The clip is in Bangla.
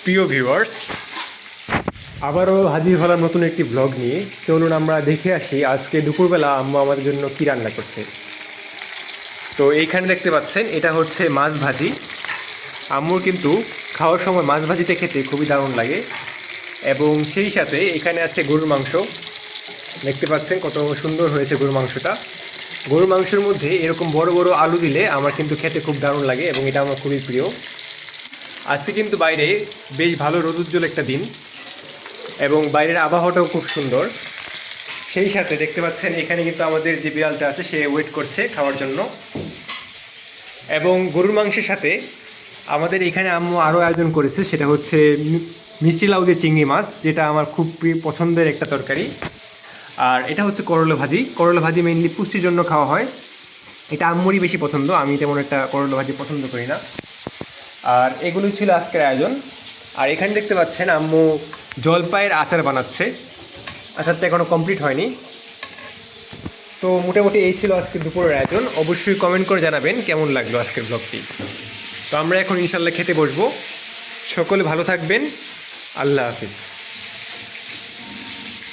প্রিয় ভিউয়ার্স, আবারও হাজির হলাম নতুন একটি ব্লগ নিয়ে। চলুন আমরা দেখে আসি আজকে দুপুরবেলা আম্মু আমাদের জন্য কী রান্না করছে। তো এইখানে দেখতে পাচ্ছেন, এটা হচ্ছে মাছ ভাজি। আম্মুর কিন্তু খাওয়ার সময় মাছ ভাজিটা খেতে খুবই দারুণ লাগে। এবং সেই সাথে এখানে আছে গরুর মাংস। দেখতে পাচ্ছেন কত সুন্দর হয়েছে গরুর মাংসটা। গরুর মাংসের মধ্যে এরকম বড় বড় আলু দিলে আমার কিন্তু খেতে খুব দারুণ লাগে এবং এটা আমার খুবই প্রিয়। আজকে কিন্তু বাইরে বেশ ভালো রোদুজ্জ্বল একটা দিন এবং বাইরের আবহাওয়াটাও খুব সুন্দর। সেই সাথে দেখতে পাচ্ছেন এখানে কিন্তু আমাদের যে বিড়ালটা আছে সে ওয়েট করছে খাওয়ার জন্য। এবং গরুর মাংসের সাথে আমাদের এখানে আম্মু আরও আয়োজন করেছে, সেটা হচ্ছে মিষ্টি লাউ দিয়ে চিংড়ি মাছ, যেটা আমার খুব পছন্দের একটা তরকারি। আর এটা হচ্ছে করলা ভাজি। করলা ভাজি মেইনলি পুষ্টির জন্য খাওয়া হয়। এটা আম্মুরই বেশি পছন্দ, আমি তেমন একটা করলা ভাজি পছন্দ করি না। আর এগুলোই ছিল আজকের আয়োজন। আর এখানে দেখতে পাচ্ছেন আম্মু জলপাইয়ের আচার বানাচ্ছে। আচারটা এখনও কমপ্লিট হয়নি। তো মোটামুটি এই ছিল আজকে দুপুরের আয়োজন। অবশ্যই কমেন্ট করে জানাবেন কেমন লাগলো আজকের ব্লগটি। তো আমরা এখন ইনশাল্লাহ খেতে বসবো। সকলে ভালো থাকবেন। আল্লাহ হাফিজ।